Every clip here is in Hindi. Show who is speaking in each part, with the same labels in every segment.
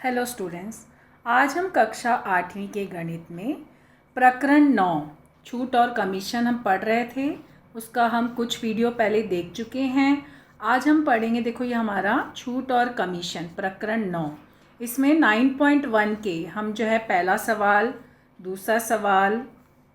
Speaker 1: हेलो स्टूडेंट्स, आज हम कक्षा 8वीं के गणित में प्रकरण 9 छूट और कमीशन हम पढ़ रहे थे। उसका हम कुछ वीडियो पहले देख चुके हैं। आज हम पढ़ेंगे, देखो ये हमारा छूट और कमीशन प्रकरण 9। इसमें 9.1 के हम जो है पहला सवाल, दूसरा सवाल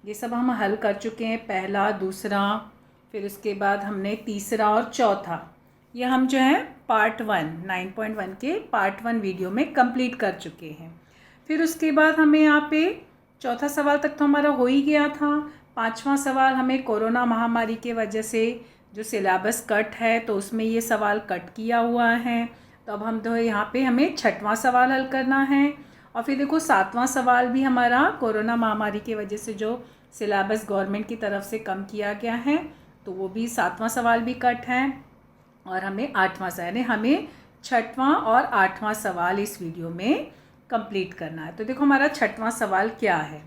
Speaker 1: ये सब हम हल कर चुके हैं। पहला, दूसरा, फिर उसके बाद हमने तीसरा और चौथा ये हम जो है पार्ट 1 9.1 के पार्ट 1 वीडियो में कंप्लीट कर चुके हैं। फिर उसके बाद हमें यहाँ पे चौथा सवाल तक तो हमारा हो ही गया था। पांचवा सवाल हमें कोरोना महामारी के वजह से जो सिलेबस कट है तो उसमें ये सवाल कट किया हुआ है। तो अब हम तो यहाँ पे हमें छठवां सवाल हल करना है। और फिर देखो सातवां सवाल भी हमारा कोरोना महामारी की वजह से जो सिलेबस गवर्नमेंट की तरफ से कम किया गया है तो वो भी सातवां सवाल भी कट है। और हमें आठवां सवाल, यानी हमें छठवां और आठवां सवाल इस वीडियो में कंप्लीट करना है। तो देखो हमारा छठवां सवाल क्या है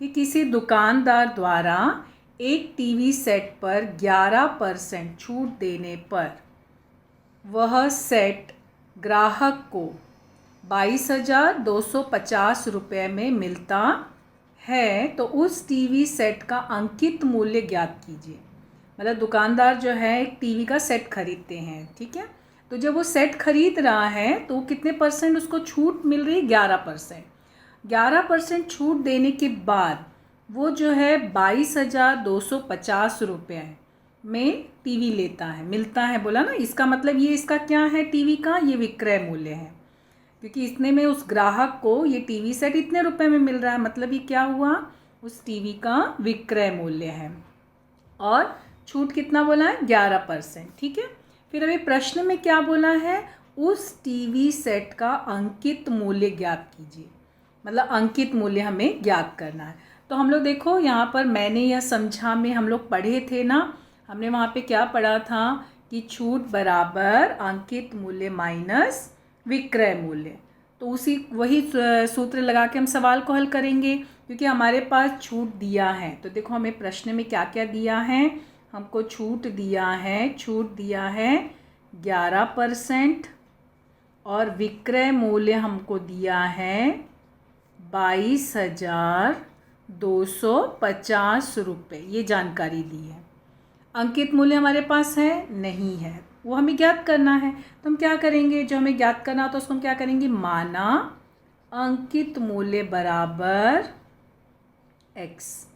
Speaker 1: कि किसी दुकानदार द्वारा एक टीवी सेट पर 11% छूट देने पर वह सेट ग्राहक को 22,250 रुपये में मिलता है, तो उस टीवी सेट का अंकित मूल्य ज्ञात कीजिए। मतलब दुकानदार जो है एक टीवी का सेट खरीदते हैं, ठीक है। तो जब वो सेट खरीद रहा है तो कितने परसेंट उसको छूट मिल रही है? 11%। 11% छूट देने के बाद वो जो है 22,250 रुपये में टीवी लेता है, मिलता है, बोला ना। इसका मतलब ये इसका क्या है? टीवी का ये विक्रय मूल्य है, क्योंकि इतने में उस ग्राहक को ये टीवी सेट इतने रुपए में मिल रहा है, मतलब ये क्या हुआ? उस टीवी का विक्रय मूल्य है। और छूट कितना बोला है? 11%, ठीक है। फिर अभी प्रश्न में क्या बोला है? उस टीवी सेट का अंकित मूल्य ज्ञात कीजिए। मतलब अंकित मूल्य हमें ज्ञात करना है। तो हम लोग देखो यहाँ पर मैंने यह समझा में हम लोग पढ़े थे ना, हमने वहाँ पे क्या पढ़ा था कि छूट बराबर अंकित मूल्य माइनस विक्रय मूल्य। तो वही सूत्र लगा के हम सवाल को हल करेंगे, क्योंकि हमारे पास छूट दिया है। तो देखो हमें प्रश्न में क्या क्या दिया है? हमको छूट दिया है 11% और विक्रय मूल्य हमको दिया है 22,250 रुपये, ये जानकारी दी है। अंकित मूल्य हमारे पास है? नहीं है, वो हमें ज्ञात करना है। तो हम क्या करेंगे? जो हमें ज्ञात करना हो तो उसको हम क्या करेंगे? माना अंकित मूल्य बराबर x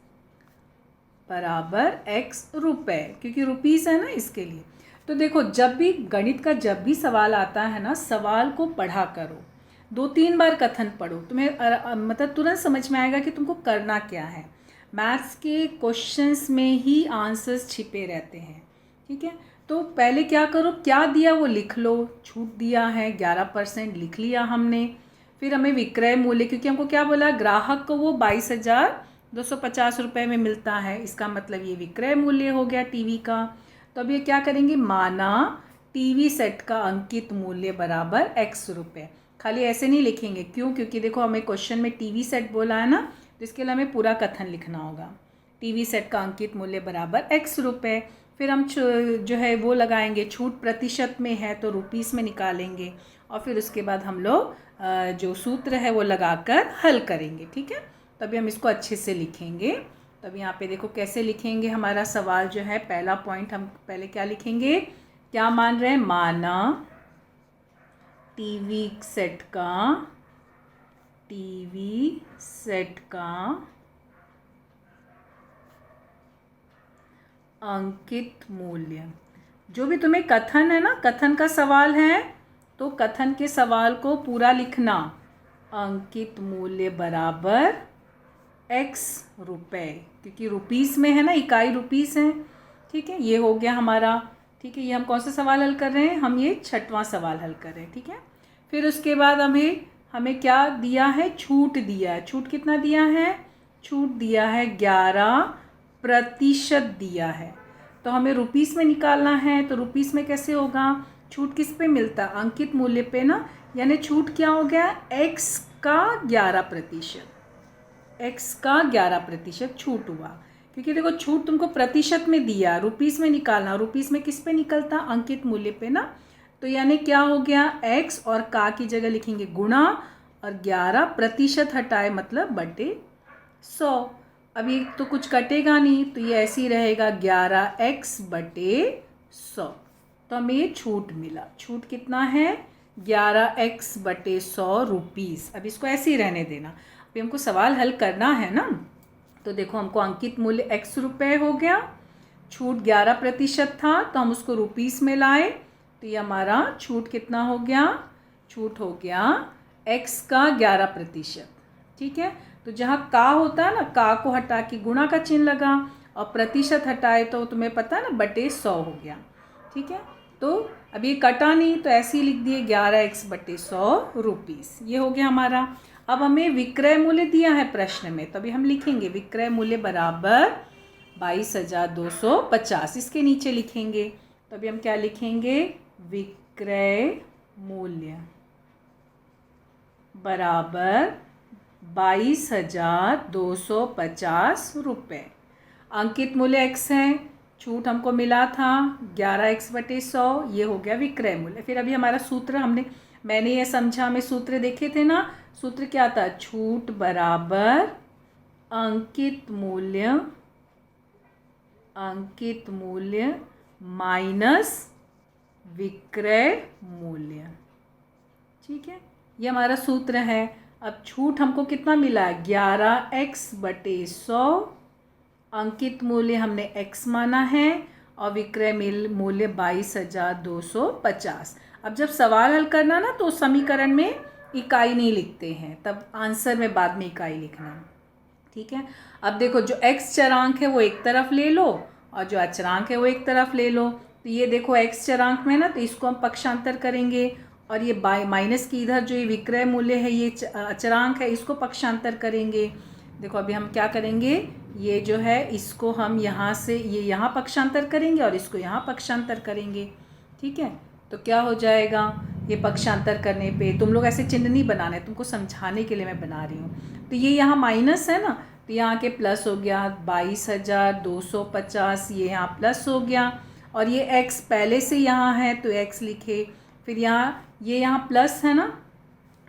Speaker 1: रुपए, क्योंकि रुपीस है ना इसके लिए। तो देखो जब भी गणित का जब भी सवाल आता है ना, सवाल को पढ़ा करो, 2-3 बार कथन पढ़ो, तुम्हें मतलब तुरंत समझ में आएगा कि तुमको करना क्या है। मैथ्स के क्वेश्चंस में ही आंसर्स छिपे रहते हैं, ठीक है। तो पहले क्या करो, क्या दिया वो लिख लो। छूट दिया है 11%, लिख लिया हमने। फिर हमें विक्रय मूल्य, क्योंकि हमको क्या बोला? ग्राहक को वो 22,250 रुपये में मिलता है, इसका मतलब ये विक्रय मूल्य हो गया टीवी का। तो अब ये क्या करेंगे? माना टीवी सेट का अंकित मूल्य बराबर x रुपये। खाली ऐसे नहीं लिखेंगे, क्यों? क्योंकि देखो हमें क्वेश्चन में टीवी सेट बोला है ना, तो इसके लिए हमें पूरा कथन लिखना होगा। टीवी सेट का अंकित मूल्य बराबर x रुपये। फिर हम जो है वो लगाएंगे, छूट प्रतिशत में है तो रुपीस में निकालेंगे। और फिर उसके बाद हम लोग जो सूत्र है वो लगाकर हल करेंगे, ठीक है। तभी हम इसको अच्छे से लिखेंगे। तब यहाँ पे देखो कैसे लिखेंगे हमारा सवाल जो है। पहला पॉइंट हम पहले क्या लिखेंगे? क्या मान रहे हैं? माना टीवी सेट का अंकित मूल्य। जो भी तुम्हें कथन है ना, कथन का सवाल है तो कथन के सवाल को पूरा लिखना। अंकित मूल्य बराबर x रुपये, क्योंकि रुपीस में है ना, इकाई रुपीस है, ठीक है। ये हो गया हमारा, ठीक है। ये हम कौन सा सवाल हल कर रहे हैं? हम ये छठवां सवाल हल कर रहे हैं, ठीक है। फिर उसके बाद हमें क्या दिया है? छूट दिया है। छूट कितना दिया है? छूट दिया है 11% दिया है। तो हमें रुपीस में निकालना है, तो रुपीस में कैसे होगा? छूट किस पे मिलता? अंकित मूल्य पे ना, यानी छूट क्या हो गया? x का 11%, x का 11% छूट हुआ। क्योंकि देखो छूट तुमको प्रतिशत में दिया, रुपीस में निकालना, रुपीस में किस पे निकलता? अंकित मूल्य पे ना। तो यानी क्या हो गया? x और का की जगह लिखेंगे गुणा, और 11% हटाए मतलब बटे 100। अब ये तो कुछ कटेगा नहीं, तो ये ऐसे ही रहेगा 11x बटे 100। तो हमें ये छूट मिला। छूट कितना है? 11x बटे 100 रुपीज़। अब इसको ऐसे ही रहने देना। अभी हमको सवाल हल करना है ना। तो देखो हमको अंकित मूल्य x रुपये हो गया, छूट 11% था तो हम उसको रुपीस में लाए, तो ये हमारा छूट कितना हो गया? छूट हो गया x का 11%। ठीक है, तो जहाँ का होता है ना, का को हटा के गुणा का चिन्ह लगा और प्रतिशत हटाए तो तुम्हें पता है ना बटे 100 हो गया। ठीक है, तो अब ये कटा नहीं तो ऐसे ही लिख दिए 11x बटे 100 रुपीज़। ये हो गया हमारा। अब हमें विक्रय मूल्य दिया है प्रश्न में, तो अभी हम लिखेंगे विक्रय मूल्य बराबर 22,250। इसके नीचे लिखेंगे, तो अभी हम क्या लिखेंगे? विक्रय मूल्य बराबर 22,250 रुपये। अंकित मूल्य x है, छूट हमको मिला था 11x बटे 100, ये हो गया विक्रय मूल्य। फिर अभी हमारा सूत्र मैंने ये समझा, हमें सूत्र देखे थे ना। सूत्र क्या था? छूट बराबर अंकित मूल्य माइनस विक्रय मूल्य। ठीक है, ये हमारा सूत्र है। अब छूट हमको कितना मिला? 11x बटे 100। अंकित मूल्य हमने x माना है और विक्रय मूल्य 22,250। अब जब सवाल हल करना ना तो समीकरण में इकाई नहीं लिखते हैं, तब आंसर में बाद में इकाई लिखना। ठीक है, अब देखो जो x चरांक है वो एक तरफ ले लो और जो अचरांक है वो एक तरफ ले लो। तो ये देखो x चरांक में ना, तो इसको हम पक्षांतर करेंगे और ये माइनस की इधर जो ये विक्रय मूल्य है ये अचरांक है, इसको पक्षांतर करेंगे। देखो अभी हम क्या करेंगे, ये जो है इसको हम यहाँ से ये यहाँ पक्षांतर करेंगे और इसको यहाँ पक्षांतर करेंगे। ठीक है, तो क्या हो जाएगा? ये पक्षांतर करने पे तुम लोग ऐसे चिन्ह नहीं बनाना है, तुमको समझाने के लिए मैं बना रही हूँ। तो ये यहाँ माइनस है ना, तो यहाँ के प्लस हो गया 22,250, ये यहाँ प्लस हो गया और ये x पहले से यहाँ है तो x लिखे। फिर ये यहाँ प्लस है ना,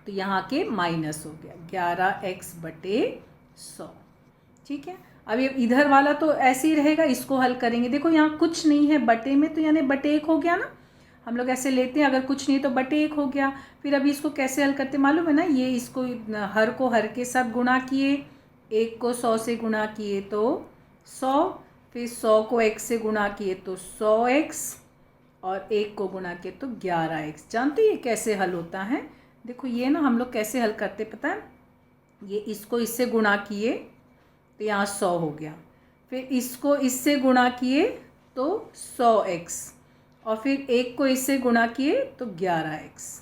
Speaker 1: तो यहाँ के माइनस हो गया 11x बटे 100। ठीक है, अब ये इधर वाला तो ऐसे ही रहेगा, इसको हल करेंगे। देखो यहाँ कुछ नहीं है बटे में, तो यानी बटे 1 हो गया ना। हम लोग ऐसे लेते हैं, अगर कुछ नहीं तो बटे 1 हो गया। फिर अभी इसको कैसे हल करते मालूम है ना? ये इसको हर को हर के साथ गुणा किए, 1 को 100 से गुणा किए तो 100, फिर 100 को x से गुणा किए तो 100x और 1 को गुणा किए तो 11x। जानते हैं ये कैसे हल होता है? देखो ये ना हम लोग कैसे हल करते पता है? ये इसको इससे गुणा किए तो यहाँ 100 हो गया, फिर इसको इससे गुणा किए तो 100x और फिर 1 को इससे गुणा किए तो 11x।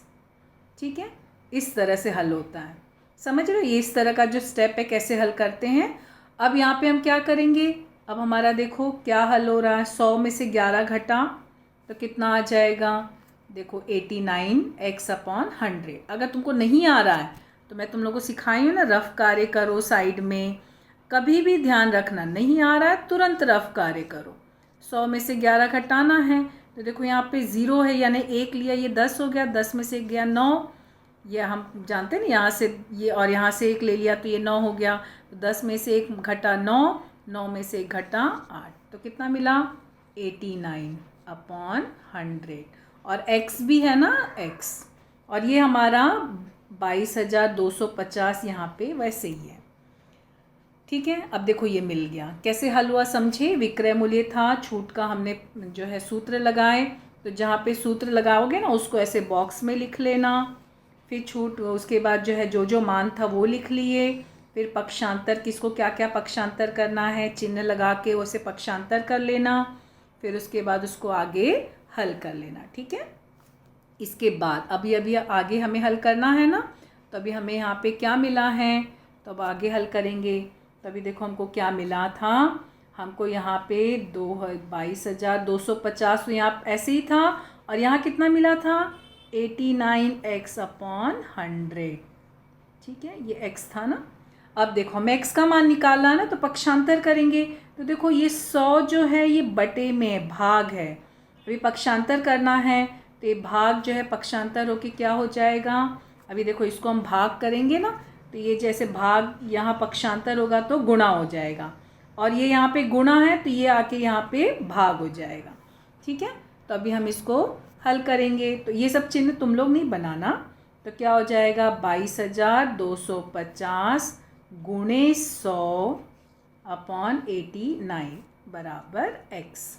Speaker 1: ठीक है, इस तरह से हल होता है। समझ रहे हो? ये इस तरह का जो स्टेप है कैसे हल करते हैं। अब यहाँ पे हम क्या करेंगे? अब हमारा देखो क्या हल हो रहा है। 100 में से 11 घटा तो कितना आ जाएगा? देखो 89x/100। अगर तुमको नहीं आ रहा है तो मैं तुम लोगों को सिखाई हूँ ना, रफ कार्य करो साइड में। कभी भी ध्यान रखना, नहीं आ रहा है तुरंत रफ कार्य करो। 100 में से 11 घटाना है, तो देखो यहाँ पे 0 है यानी 1 लिया, ये 10 हो गया। 10 में से 1 गया 9, ये हम जानते हैं ना, यहाँ से ये और यहाँ से 1 ले लिया तो ये 9 हो गया। तो 10 में से 1 घटा 9, 9 में से 1 घटा 8, तो कितना मिला? 89/100। और x भी है ना, x, और ये हमारा 22,250 यहाँ पे वैसे ही है। ठीक है, अब देखो ये मिल गया। कैसे हल हुआ समझे? विक्रय मूल्य था, छूट का हमने जो है सूत्र लगाए, तो जहाँ पे सूत्र लगाओगे ना उसको ऐसे बॉक्स में लिख लेना। फिर छूट, उसके बाद जो है जो मान था वो लिख लिए। फिर पक्षांतर, किसको क्या क्या पक्षांतर करना है, चिन्ह लगा के उसे पक्षांतर कर लेना। फिर उसके बाद उसको आगे हल कर लेना। ठीक है, इसके बाद अभी आगे हमें हल करना है ना, तो अभी हमें यहाँ पे क्या मिला है, तो अब आगे हल करेंगे। तभी देखो हमको क्या मिला था, हमको यहाँ पे 22,250 यहाँ ऐसे ही था, और यहाँ कितना मिला था? 89x/100। ठीक है, ये x था ना। अब देखो हमें x का मान निकालना है ना, तो पक्षांतर करेंगे। तो देखो ये 100 जो है ये बटे में भाग है, अभी पक्षांतर करना है तो ये भाग जो है पक्षांतर होके क्या हो जाएगा? अभी देखो इसको हम भाग करेंगे ना, तो ये जैसे भाग यहाँ पक्षांतर होगा तो गुणा हो जाएगा, और ये यहाँ पे गुणा है तो ये आके यहाँ पे भाग हो जाएगा। ठीक है, तो अभी हम इसको हल करेंगे। तो ये सब चिन्ह तुम लोग नहीं बनाना। तो क्या हो जाएगा, 22,250 गुणे 100 अपॉन 89 बराबर x।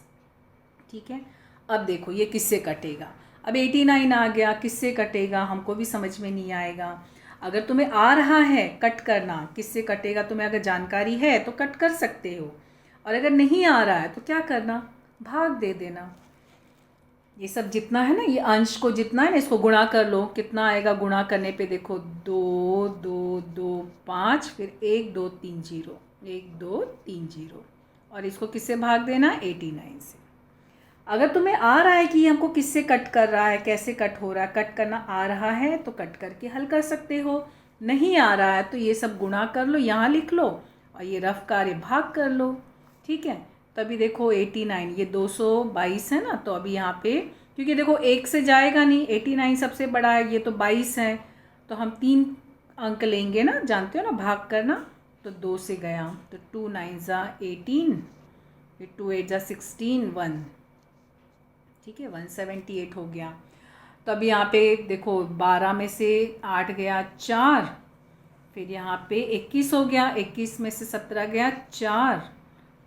Speaker 1: ठीक है, अब देखो ये किससे कटेगा। अब 89 आ गया, किससे कटेगा हमको भी समझ में नहीं आएगा। अगर तुम्हें आ रहा है कट करना किससे कटेगा, तुम्हें अगर जानकारी है तो कट कर सकते हो, और अगर नहीं आ रहा है तो क्या करना, भाग दे देना। ये सब जितना है ना, ये अंश को जितना है ना, इसको गुणा कर लो। कितना आएगा गुणा करने पे, देखो 2 2 2 5, फिर 1 2 3 0, 1 2 3 0, और इसको किससे भाग देना, 89 से। अगर तुम्हें आ रहा है कि ये हमको किससे कट कर रहा है, कैसे कट हो रहा है, कट करना आ रहा है तो कट करके हल कर सकते हो। नहीं आ रहा है तो ये सब गुणा कर लो, यहाँ लिख लो, और ये रफ कार्य भाग कर लो। ठीक है, तभी देखो 89, ये 222 है ना, तो अभी यहाँ पे क्योंकि देखो 1 से जाएगा नहीं, 89 सबसे बड़ा है, ये तो 22 है, तो हम 3 अंक लेंगे ना, जानते हो ना भाग करना। तो 2 से गया तो 2 9 ज़ा 18, फिर 2 8 ज़ा 16, 1। ठीक है, 178 हो गया। तो अभी यहाँ पे देखो 12 में से 8 गया 4, फिर यहाँ पे 21 हो गया, 21 में से 17 गया 4,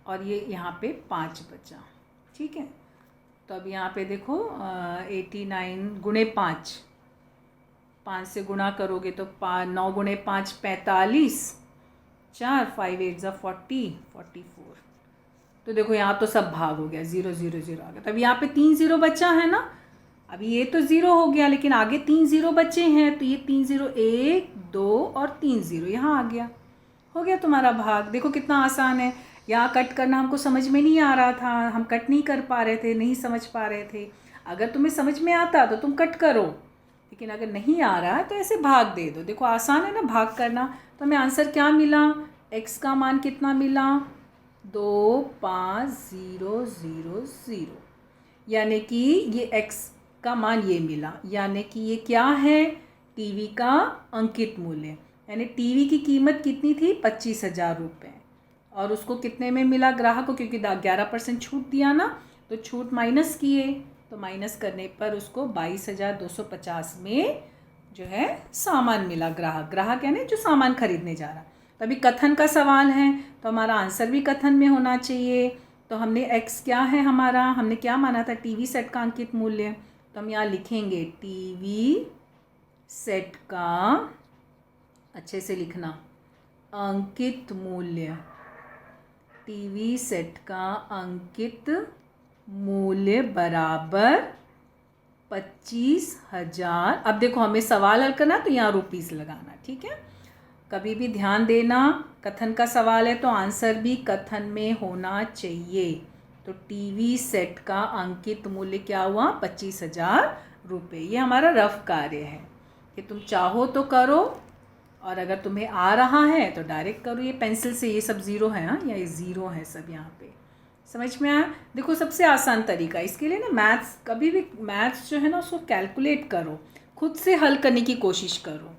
Speaker 1: और ये यहाँ पे 5 बचा। ठीक है, तो अब यहाँ पे देखो 89 गुणे 5, 5 से गुणा करोगे तो 9 गुणे 5 45, 4 5 8 ज़ा 40, 44। तो देखो यहाँ तो सब भाग हो गया, 0 0 0 आ गया। तो अब यहाँ पे 3 0 बचा है ना, अभी ये तो 0 हो गया, लेकिन आगे 3 0 बचे हैं, तो ये 3 0 1 2 और 3 0 यहाँ आ गया, हो गया तुम्हारा भाग। देखो कितना आसान है। यहाँ कट करना हमको समझ में नहीं आ रहा था, हम कट नहीं कर पा रहे थे, नहीं समझ पा रहे थे। अगर तुम्हें समझ में आता तो तुम कट करो, लेकिन अगर नहीं आ रहा है तो ऐसे भाग दे दो। देखो आसान है ना भाग करना। तो हमें आंसर क्या मिला, x का मान कितना मिला, 25000, यानी कि ये x का मान ये मिला, यानी कि ये क्या है, टीवी का अंकित मूल्य। यानी टीवी की कीमत कितनी थी, 25,000 रुपये, और उसको कितने में मिला ग्राहक को, क्योंकि 11% छूट दिया ना, तो छूट माइनस किए, तो माइनस करने पर उसको 22,250 में जो है सामान मिला। ग्राहक यानी जो सामान खरीदने जा रहा। तो अभी कथन का सवाल है, तो हमारा आंसर भी कथन में होना चाहिए। तो हमने x क्या है हमारा, हमने क्या माना था, टीवी सेट का अंकित मूल्य। तो हम यहाँ लिखेंगे टीवी सेट का, अच्छे से लिखना, अंकित मूल्य, टीवी सेट का अंकित मूल्य बराबर 25,000। अब देखो हमें सवाल हल करना, तो यहाँ रुपीस लगाना। ठीक है, कभी भी ध्यान देना, कथन का सवाल है तो आंसर भी कथन में होना चाहिए। तो टीवी सेट का अंकित मूल्य क्या हुआ, 25,000 रुपये। ये हमारा रफ कार्य है, कि तुम चाहो तो करो, और अगर तुम्हें आ रहा है तो डायरेक्ट करो। ये पेंसिल से, ये सब 0 है, हाँ, या ये 0 है सब यहाँ पे, समझ में आया। देखो सबसे आसान तरीका इसके लिए ना, मैथ्स, कभी भी मैथ्स जो है ना उसको कैलकुलेट करो, खुद से हल करने की कोशिश करो,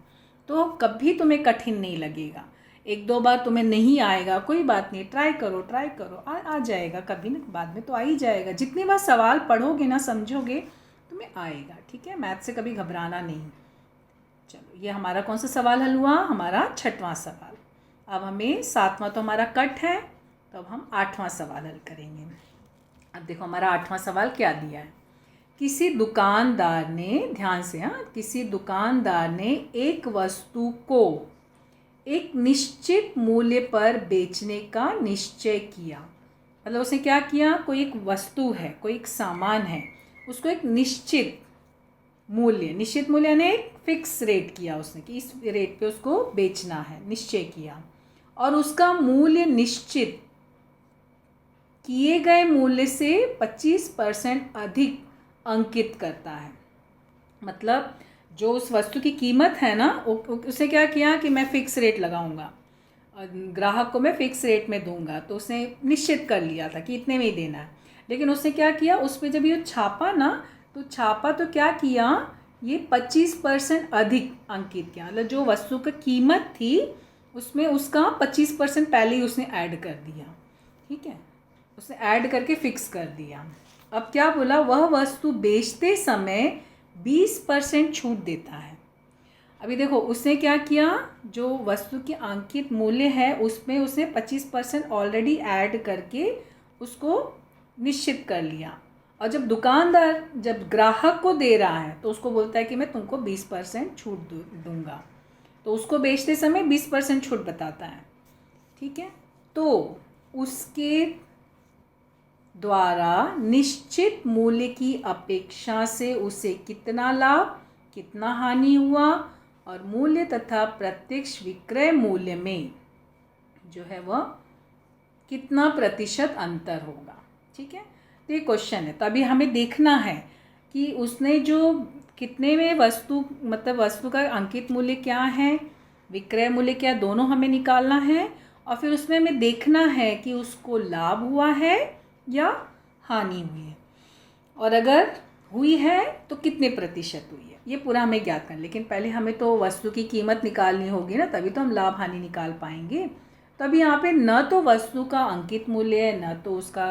Speaker 1: तो कभी तुम्हें कठिन नहीं लगेगा। 1-2 बार तुम्हें नहीं आएगा, कोई बात नहीं, ट्राई करो आ जाएगा, कभी ना बाद में तो आ ही जाएगा। जितनी बार सवाल पढ़ोगे ना, समझोगे, तुम्हें आएगा। ठीक है, मैथ से कभी घबराना नहीं। चलो, ये हमारा कौन सा सवाल हल हुआ, हमारा 6वां सवाल। अब हमें 7वां तो हमारा कट है, तो अब हम 8वां सवाल हल करेंगे। अब देखो हमारा 8वां सवाल क्या दिया है। किसी दुकानदार ने, ध्यान से, हाँ, किसी दुकानदार ने एक वस्तु को एक निश्चित मूल्य पर बेचने का निश्चय किया। मतलब उसने क्या किया, कोई एक वस्तु है, कोई एक सामान है, उसको एक निश्चित मूल्य यानी एक फिक्स रेट किया उसने, कि इस रेट पे उसको बेचना है, निश्चय किया, और उसका मूल्य निश्चित किए गए मूल्य से 25% अधिक अंकित करता है। मतलब जो उस वस्तु की कीमत है ना, उसने क्या किया कि मैं फ़िक्स रेट लगाऊंगा, ग्राहक को मैं फ़िक्स रेट में दूंगा, तो उसने निश्चित कर लिया था कि इतने में ही देना है। लेकिन उसने क्या किया, उस पर जब ये छापा ना, तो छापा तो क्या किया ये 25% अधिक अंकित किया, मतलब जो वस्तु की कीमत थी उसमें उसका 25% पहले ही उसने ऐड कर दिया, ठीक है, उसने ऐड करके फिक्स कर दिया। अब क्या बोला, वह वस्तु बेचते समय 20% छूट देता है। अभी देखो उसने क्या किया, जो वस्तु की अंकित मूल्य है उसमें उसने 25% ऑलरेडी ऐड करके उसको निश्चित कर लिया, और जब दुकानदार जब ग्राहक को दे रहा है तो उसको बोलता है कि मैं तुमको 20% छूट दूंगा, तो उसको बेचते समय 20% छूट बताता है, ठीक है। तो उसके द्वारा निश्चित मूल्य की अपेक्षा से उसे कितना लाभ कितना हानि हुआ, और मूल्य तथा प्रत्यक्ष विक्रय मूल्य में जो है वह कितना प्रतिशत अंतर होगा, ठीक है। तो ये क्वेश्चन है, तो अभी हमें देखना है कि उसने जो कितने में वस्तु, मतलब वस्तु का अंकित मूल्य क्या है, विक्रय मूल्य क्या, दोनों हमें निकालना है, और फिर उसमें हमें देखना है कि उसको लाभ हुआ है या हानि हुई है, और अगर हुई है तो कितने प्रतिशत हुई है, ये पूरा हमें ज्ञात करना। लेकिन पहले हमें तो वस्तु की कीमत निकालनी होगी ना, तभी तो हम लाभ हानि निकाल पाएंगे। तो अभी यहाँ पे न तो वस्तु का अंकित मूल्य है न तो उसका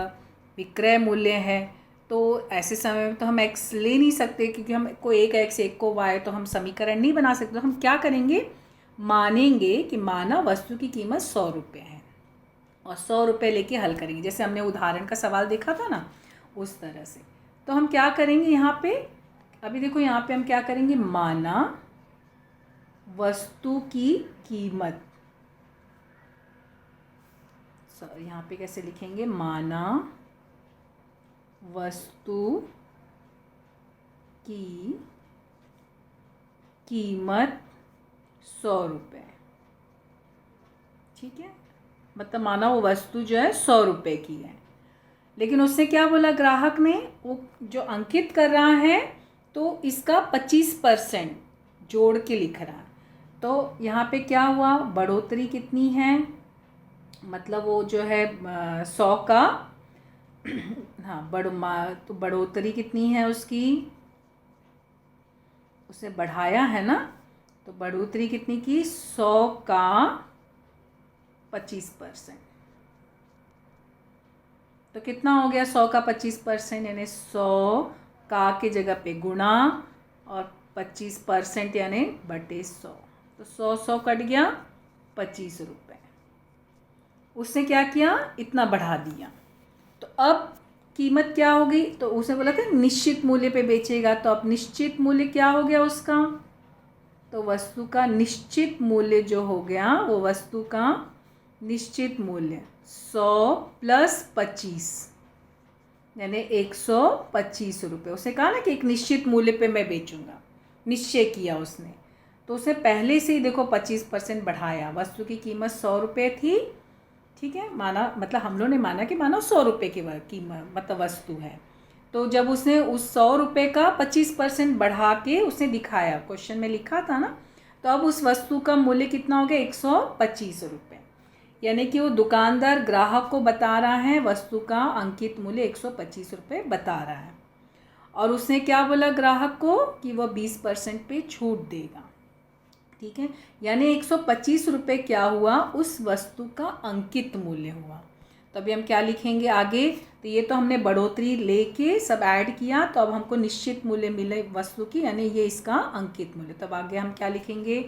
Speaker 1: विक्रय मूल्य है, तो ऐसे समय में तो हम x ले नहीं सकते, क्योंकि हम को एक x एक को y, तो हम समीकरण नहीं बना सकते। तो हम क्या करेंगे, मानेंगे कि माना वस्तु की कीमत 100 रुपये है और 100 रुपये लेके हल करेंगे, जैसे हमने उदाहरण का सवाल देखा था ना उस तरह से। तो हम क्या करेंगे यहाँ पे, अभी देखो यहाँ पे हम क्या करेंगे, माना वस्तु की कीमत, सॉरी यहाँ पे कैसे लिखेंगे, माना वस्तु की कीमत 100 रुपये, ठीक है, मतलब माना वो वस्तु जो है 100 रुपये की है। लेकिन उससे क्या बोला ग्राहक ने, वो जो अंकित कर रहा है तो इसका 25% जोड़ के लिख रहा है। तो यहाँ पे क्या हुआ, बढ़ोतरी कितनी है, मतलब वो जो है 100 का हाँ तो बढ़ोतरी कितनी है उसकी, उसने बढ़ाया है ना, तो बढ़ोतरी कितनी की, 100 का 25%, तो कितना हो गया 100 का 25%, यानी 100 का के जगह पे गुणा और 25% यानी बटे 100, तो 100 कट गया 25 रुपये। उसने क्या किया, इतना बढ़ा दिया। तो अब कीमत क्या होगी, तो उसने बोला था निश्चित मूल्य पे बेचेगा, तो अब निश्चित मूल्य क्या हो गया उसका, तो वस्तु का निश्चित मूल्य जो हो गया, वो वस्तु का निश्चित मूल्य 100 प्लस 25 यानी 125 रुपये। उसने कहा ना कि एक निश्चित मूल्य पे मैं बेचूंगा, निश्चय किया उसने, तो उसने पहले से ही देखो 25% बढ़ाया। वस्तु की कीमत 100 रुपये थी, ठीक है, माना मतलब हम लोग ने माना कि मानो 100 रुपये की कीमत मतलब वस्तु है, तो जब उसने उस 100 रुपये का 25% बढ़ा के उसने दिखाया, क्वेश्चन में लिखा था ना, तो अब उस वस्तु का मूल्य कितना हो गया, 125 रुपये, यानी कि वो दुकानदार ग्राहक को बता रहा है वस्तु का अंकित मूल्य 125 रुपये बता रहा है, और उसने क्या बोला ग्राहक को कि वह 20% पे छूट देगा, ठीक है, यानी 125 रुपये क्या हुआ, उस वस्तु का अंकित मूल्य हुआ। तो अभी हम क्या लिखेंगे आगे, तो ये तो हमने बढ़ोतरी लेके सब ऐड किया, तो अब हमको निश्चित मूल्य मिले वस्तु की, यानी ये इसका अंकित मूल्य। तब आगे हम क्या लिखेंगे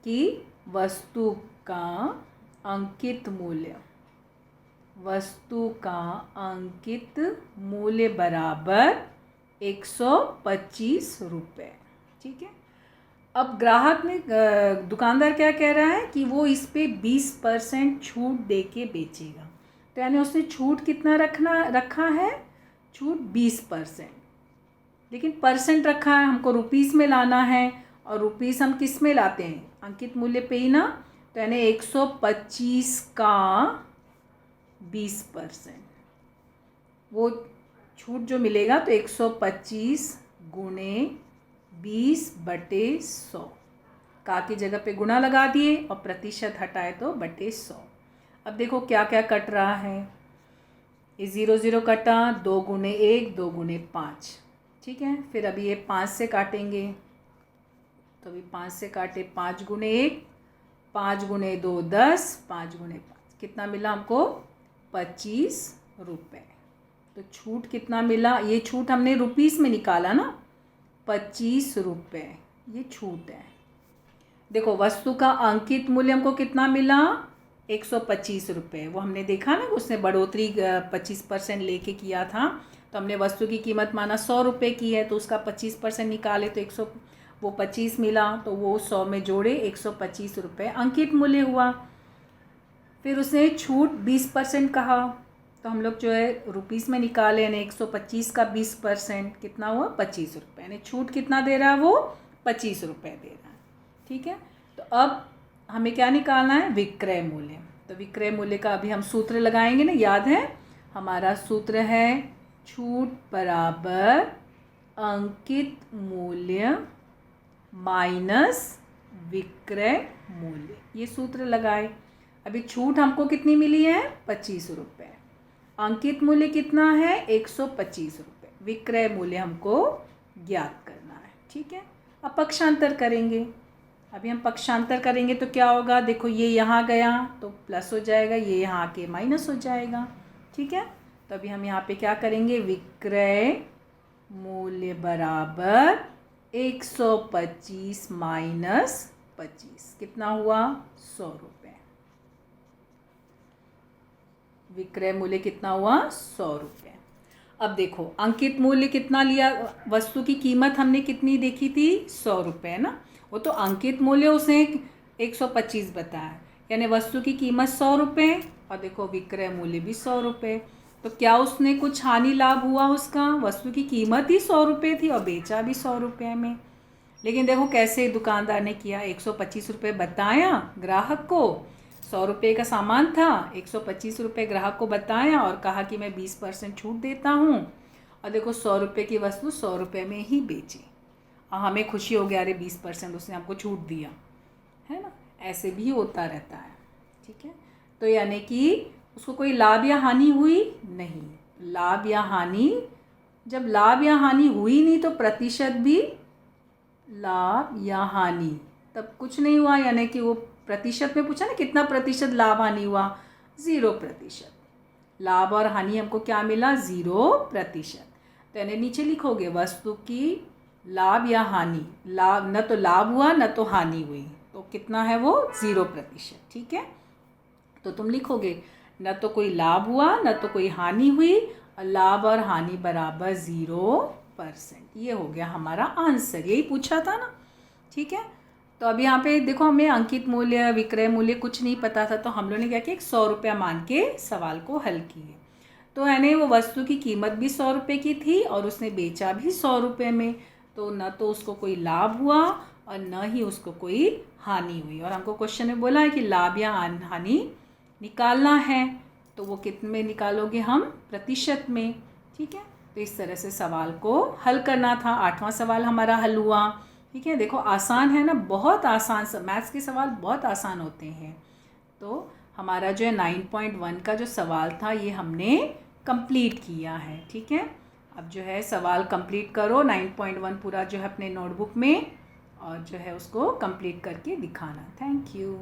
Speaker 1: कि वस्तु का अंकित मूल्य, वस्तु का अंकित मूल्य बराबर 125 रुपये, ठीक है। अब ग्राहक ने दुकानदार क्या कह रहा है कि वो इस पे 20% छूट दे के बेचेगा, तो यानी उसने छूट कितना रखा है, छूट 20%, लेकिन परसेंट रखा है, हमको रुपीस में लाना है, और रुपीस हम किस में लाते हैं, अंकित मूल्य पे ही ना, तो यानी 125 का 20%, वो छूट जो मिलेगा तो 125 गुणे 20/100, का की जगह पे गुणा लगा दिए और प्रतिशत हटाए तो बटे 100। अब देखो क्या क्या कट रहा है, ये 0 0 कटा, 2 गुणे 1 2 गुणे 5, ठीक है। फिर अभी ये 5 से काटेंगे, तो अभी 5 से काटे, 5 गुणे 1, 5 गुणे 2 10, 5 गुणे 5 कितना मिला हमको 25 रुपये। तो छूट कितना मिला, ये छूट हमने रुपीस में निकाला ना, 25 रुपये ये छूट है। देखो वस्तु का अंकित मूल्य हमको कितना मिला 125 रुपये। वो हमने देखा ना उसने बढ़ोतरी 25% लेके किया था, तो हमने वस्तु की कीमत माना 100 रुपये की है, तो उसका 25% निकाले तो 100 वो 25 मिला, तो वो 100 में जोड़े 125 रुपये अंकित मूल्य हुआ। फिर उसने छूट 20% कहा, तो हम लोग जो है रुपीस में निकाले, यानी 125 का 20% कितना हुआ 25 रुपये, यानी छूट कितना दे रहा है वो 25 रुपये दे रहा है। ठीक है, तो अब हमें क्या निकालना है विक्रय मूल्य। तो विक्रय मूल्य का अभी हम सूत्र लगाएंगे ना, याद है हमारा सूत्र है छूट बराबर अंकित मूल्य माइनस विक्रय मूल्य, ये सूत्र लगाए। अभी छूट हमको कितनी मिली है 25 रुपये, अंकित मूल्य कितना है 125 रुपये, विक्रय मूल्य हमको ज्ञात करना है। ठीक है, अब पक्षांतर करेंगे। अभी हम पक्षांतर करेंगे तो क्या होगा, देखो ये यहाँ गया तो प्लस हो जाएगा, ये यहाँ आके माइनस हो जाएगा। ठीक है, तो अभी हम यहाँ पे क्या करेंगे, विक्रय मूल्य बराबर 125 माइनस 25 कितना हुआ 100 रुपये। विक्रय मूल्य कितना हुआ 100 रुपये। अब देखो अंकित मूल्य कितना लिया, वस्तु की कीमत हमने कितनी देखी थी 100 रुपये ना, वो तो अंकित मूल्य उसने 125 बताया, यानी वस्तु की कीमत 100 रुपये और देखो विक्रय मूल्य भी 100 रुपये। तो क्या उसने कुछ हानि लाभ हुआ उसका, वस्तु की कीमत ही 100 रुपये थी और बेचा भी 100 रुपये में। लेकिन देखो कैसे दुकानदार ने किया, 125 रुपये बताया ग्राहक को, 100 रुपये का सामान था, 125 रुपये ग्राहक को बताया और कहा कि मैं 20% छूट देता हूँ, और देखो 100 रुपये की वस्तु 100 रुपये में ही बेची और हमें खुशी हो गया, अरे 20% उसने हमको छूट दिया, है ना। ऐसे भी होता रहता है। ठीक है, तो यानी कि उसको कोई लाभ या हानि हुई नहीं। लाभ या हानि, जब लाभ या हानि हुई नहीं तो प्रतिशत भी लाभ या हानि, तब कुछ नहीं हुआ, यानी कि वो प्रतिशत में पूछा ना कितना प्रतिशत लाभ हानि हुआ, 0%। लाभ और हानि हमको क्या मिला 0%। तो यानी नीचे लिखोगे वस्तु की लाभ या हानि, लाभ न तो लाभ हुआ न तो हानि हुई, तो कितना है वो 0%। ठीक है, तो तुम लिखोगे न तो कोई लाभ हुआ न तो कोई हानि हुई और लाभ और हानि बराबर 0%। ये हो गया हमारा आंसर, यही पूछा था ना। ठीक है, तो अभी यहाँ पे देखो हमें अंकित मूल्य विक्रय मूल्य कुछ नहीं पता था, तो हम लोगों ने क्या किया 100 रुपया मान के सवाल को हल किए। तो यानी वो वस्तु की कीमत भी 100 रुपये की थी और उसने बेचा भी 100 रुपये में, तो न तो उसको कोई लाभ हुआ और न ही उसको कोई हानि हुई। और हमको क्वेश्चन में बोला है कि लाभ या हानि निकालना है, तो वो कितने में निकालोगे हम प्रतिशत में। ठीक है, तो इस तरह से सवाल को हल करना था। 8वां सवाल हमारा हल हुआ। ठीक है, देखो आसान है ना, बहुत आसान, मैथ्स के सवाल बहुत आसान होते हैं। तो हमारा जो है 9.1 का जो सवाल था ये हमने कंप्लीट किया है। ठीक है, अब जो है सवाल कंप्लीट करो 9.1 पूरा जो है अपने नोटबुक में, और जो है उसको कंप्लीट करके दिखाना। Thank you.